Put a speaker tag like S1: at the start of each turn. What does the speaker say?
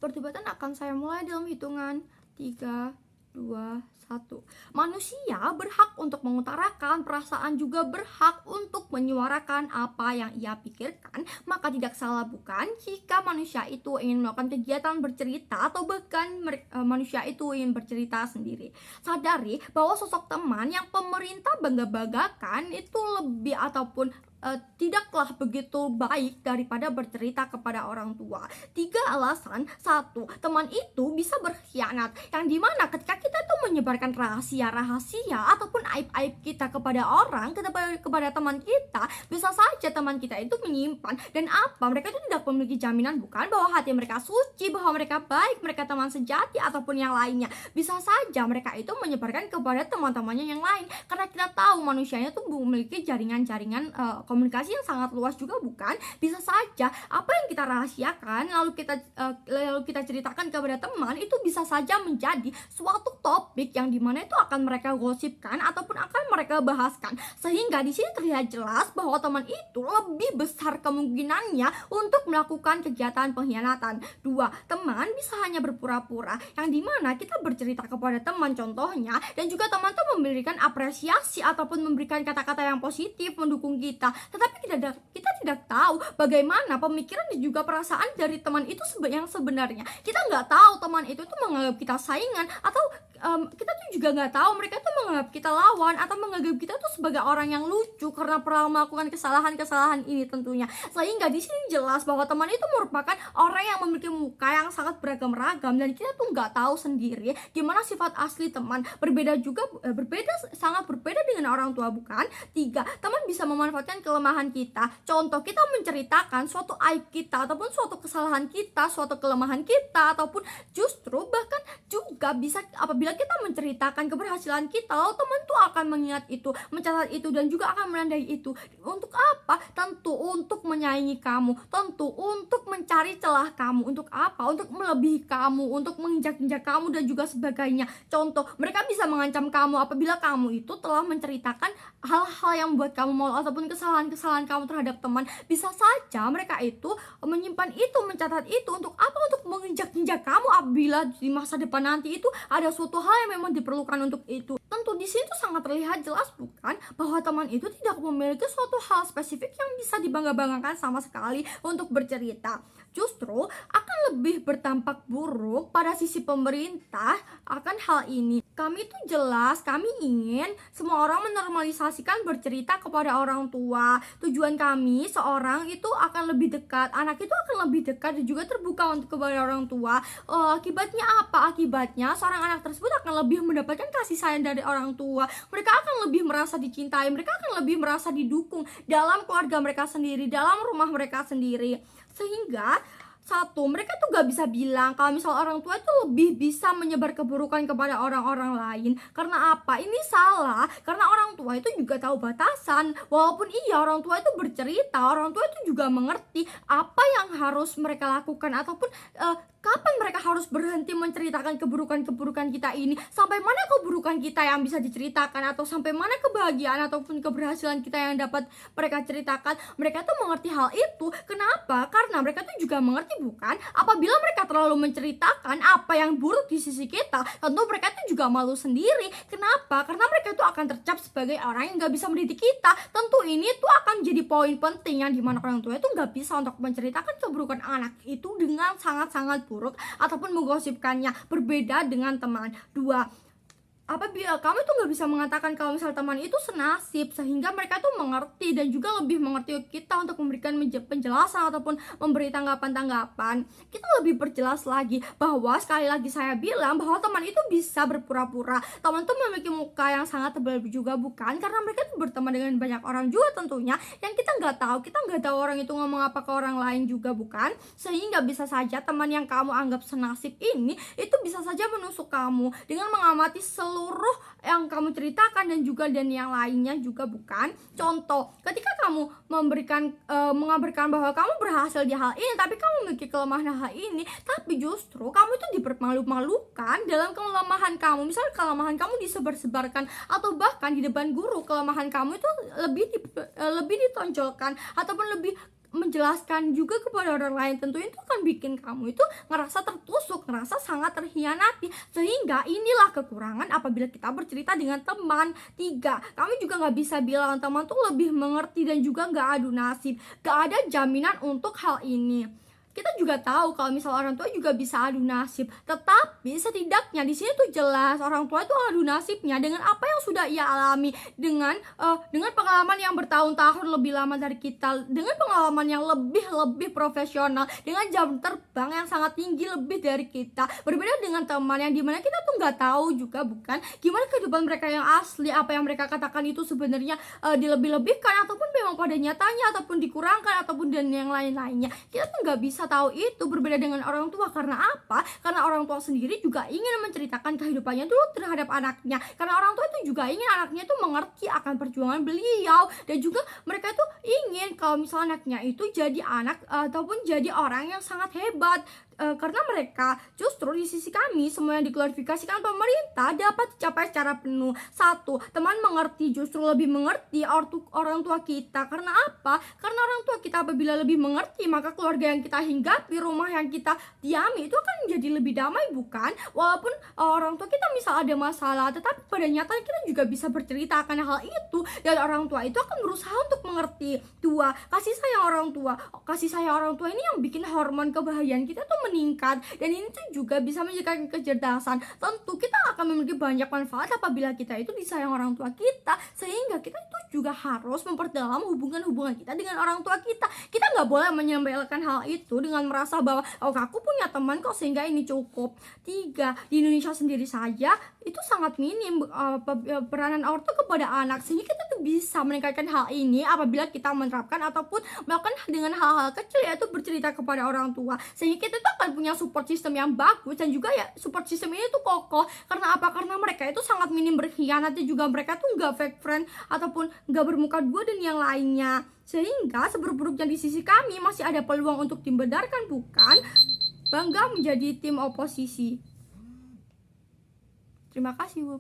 S1: Perdebatan akan saya mulai dalam hitungan 3, 2, 1. Manusia berhak untuk mengutarakan perasaan, juga berhak untuk menyuarakan apa yang ia pikirkan. Maka tidak salah bukan jika manusia itu ingin melakukan kegiatan bercerita atau bahkan manusia itu ingin bercerita sendiri. Sadari bahwa sosok teman yang pemerintah bangga-banggakan itu lebih ataupun tidaklah begitu baik daripada bercerita kepada orang tua. 3 alasan. 1. Teman itu bisa berkhianat, yang dimana ketika kita tuh menyebarkan rahasia-rahasia ataupun aib-aib kita kepada orang, kepada teman kita, bisa saja teman kita itu menyimpan. Dan mereka itu tidak memiliki jaminan bukan bahwa hati mereka suci, bahwa mereka baik, mereka teman sejati ataupun yang lainnya. Bisa saja mereka itu menyebarkan kepada teman-temannya yang lain, karena kita tahu manusianya tuh memiliki jaringan-jaringan komunikasi yang sangat luas juga bukan. Bisa saja apa yang kita rahasiakan lalu kita ceritakan kepada teman itu bisa saja menjadi suatu topik yang dimana itu akan mereka gosipkan ataupun akan mereka bahaskan, sehingga di sini terlihat jelas bahwa teman itu lebih besar kemungkinannya untuk melakukan kegiatan pengkhianatan. 2. Teman bisa hanya berpura-pura, yang dimana kita bercerita kepada teman contohnya, dan juga teman itu memberikan apresiasi ataupun memberikan kata-kata yang positif mendukung kita, tetapi kita tidak tahu bagaimana pemikiran dan juga perasaan dari teman itu yang sebenarnya. Kita nggak tahu teman itu tuh menganggap kita saingan, atau kita tuh juga nggak tahu mereka tuh menganggap kita lawan atau menganggap kita tuh sebagai orang yang lucu karena pernah melakukan kesalahan-kesalahan ini tentunya. Sehingga di sini jelas bahwa teman itu merupakan orang yang memiliki muka yang sangat beragam-ragam, dan kita tuh nggak tahu sendiri gimana sifat asli teman. Sangat berbeda dengan orang tua bukan. 3. Teman bisa memanfaatkan kelemahan kita. Contoh, kita menceritakan suatu aib kita ataupun suatu kesalahan kita, suatu kelemahan kita, ataupun justru bahkan juga bisa apabila kita menceritakan keberhasilan kita, lalu teman tuh akan mengingat itu, mencatat itu, dan juga akan menandai itu. Untuk apa? Tentu untuk menyaingi kamu, tentu untuk mencari celah kamu. Untuk apa? Untuk melebihi kamu, untuk menginjak-injak kamu dan juga sebagainya. Contoh, mereka bisa mengancam kamu apabila kamu itu telah menceritakan hal-hal yang membuat kamu malu ataupun kesalahan-kesalahan kamu terhadap teman. Bisa saja mereka itu menyimpan itu, mencatat itu. Untuk apa? Untuk menginjak-injak kamu apabila di masa depan nanti itu ada suatu hal yang memang diperlukan untuk itu. Tentu di sini tuh sangat terlihat jelas bukan bahwa teman itu tidak memiliki suatu hal spesifik yang bisa dibangga-banggakan sama sekali untuk bercerita. Justru akan lebih berdampak buruk pada sisi pemerintah akan hal ini. Kami tuh jelas, kami ingin semua orang menormalisasikan bercerita kepada orang tua. Tujuan kami seorang itu akan lebih dekat, anak itu akan lebih dekat dan juga terbuka untuk kepada orang tua. Akibatnya apa? Akibatnya seorang anak tersebut akan lebih mendapatkan kasih sayang dari orang tua. Mereka akan lebih merasa dicintai, mereka akan lebih merasa didukung dalam keluarga mereka sendiri, dalam rumah mereka sendiri. Sehingga mereka tuh gak bisa bilang kalau misal orang tua itu lebih bisa menyebar keburukan kepada orang-orang lain. Karena apa? Ini salah, karena orang tua itu juga tahu batasan. Walaupun orang tua itu bercerita, orang tua itu juga mengerti apa yang harus mereka lakukan ataupun kapan mereka harus berhenti menceritakan keburukan-keburukan kita ini. Sampai mana keburukan kita yang bisa diceritakan, atau sampai mana kebahagiaan ataupun keberhasilan kita yang dapat mereka ceritakan. Mereka tuh mengerti hal itu. Kenapa? Karena mereka tuh juga mengerti bukan, apabila mereka terlalu menceritakan apa yang buruk di sisi kita, tentu mereka tuh juga malu sendiri. Kenapa? Karena mereka tuh akan tercap sebagai orang yang gak bisa mendidik kita. Tentu ini tuh akan jadi poin penting yang dimana orang tua itu gak bisa untuk menceritakan keburukan anak itu dengan sangat-sangat buruk ataupun menggosipkannya. Berbeda dengan teman. 2. Apabila kamu tuh gak bisa mengatakan kalau misal teman itu senasib, sehingga mereka tuh mengerti dan juga lebih mengerti kita untuk memberikan penjelasan ataupun memberi tanggapan-tanggapan, kita lebih perjelas lagi bahwa sekali lagi saya bilang bahwa teman itu bisa berpura-pura. Teman tuh memiliki muka yang sangat tebal juga bukan, karena mereka tuh berteman dengan banyak orang juga tentunya yang kita nggak tahu orang itu ngomong apa ke orang lain juga bukan. Sehingga bisa saja teman yang kamu anggap senasib ini itu bisa saja menusuk kamu dengan mengamati seluruh yang kamu ceritakan dan yang lainnya juga bukan. Contoh, ketika kamu mengabarkan bahwa kamu berhasil di hal ini, tapi kamu memiliki kelemahan hal ini, tapi justru kamu itu dipermalu-malukan dalam kelemahan kamu. Misalnya kelemahan kamu disebar-sebarkan, atau bahkan di depan guru kelemahan kamu itu lebih ditonjolkan ataupun lebih menjelaskan juga kepada orang lain, tentunya itu akan bikin kamu itu ngerasa tertusuk, ngerasa sangat terhianati. Sehingga inilah kekurangan apabila kita bercerita dengan teman. 3, kami juga nggak bisa bilang teman tuh lebih mengerti dan juga nggak adu nasib. Gak ada jaminan untuk hal ini. Kita juga tahu kalau misal orang tua juga bisa adu nasib, tetapi setidaknya di sini tuh jelas orang tua itu adu nasibnya dengan apa yang sudah ia alami, dengan pengalaman yang bertahun-tahun lebih lama dari kita, dengan pengalaman yang lebih profesional, dengan jam terbang yang sangat tinggi lebih dari kita. Berbeda dengan teman yang dimana kita tuh nggak tahu juga bukan gimana kehidupan mereka yang asli, apa yang mereka katakan itu sebenarnya dilebih-lebihkan ataupun memang pada nyatanya, ataupun dikurangkan, ataupun dan yang lain-lainnya. Kita tuh nggak bisa tahu itu. Berbeda dengan orang tua. Karena apa? Karena orang tua sendiri juga ingin menceritakan kehidupannya dulu terhadap anaknya. Karena orang tua itu juga ingin anaknya itu mengerti akan perjuangan beliau, dan juga mereka itu ingin kalau misalnya anaknya itu jadi anak ataupun jadi orang yang sangat hebat. Karena mereka justru di sisi kami semua yang diklarifikasikan pemerintah dapat dicapai secara penuh. 1, teman mengerti, justru lebih mengerti orang tua kita. Karena apa? Karena orang tua kita apabila lebih mengerti, maka keluarga yang kita hinggapi, rumah yang kita diami itu akan menjadi lebih damai, bukan? Walaupun orang tua kita misal ada masalah, tetapi pada nyatanya kita juga bisa bercerita akan hal itu, dan orang tua itu akan berusaha untuk mengerti. 2, kasih sayang orang tua. Kasih sayang orang tua ini yang bikin hormon kebahagiaan kita tuh meningkat, dan ini tuh juga bisa menjadikan kecerdasan. Tentu kita akan memiliki banyak manfaat apabila kita itu disayang orang tua kita, sehingga kita itu juga harus memperdalam hubungan kita dengan orang tua kita. Kita nggak boleh menyembelkan hal itu dengan merasa bahwa aku punya teman kok sehingga ini cukup. 3, di Indonesia sendiri saja itu sangat minim peranan orang tua kepada anak, sehingga kita tuh bisa meningkatkan hal ini apabila kita menerapkan ataupun melakukan dengan hal-hal kecil, yaitu bercerita kepada orang tua, sehingga kita tuh akan punya support system yang bagus. Dan juga ya support system ini tuh kokoh. Karena apa? Karena mereka itu sangat minim berkhianat, dan juga mereka tuh nggak fake friend ataupun nggak bermuka dua dan yang lainnya. Sehingga seburuk-buruknya di sisi kami masih ada peluang untuk tim Bedarkan, bukan bangga menjadi tim oposisi. Terima kasih, Bu.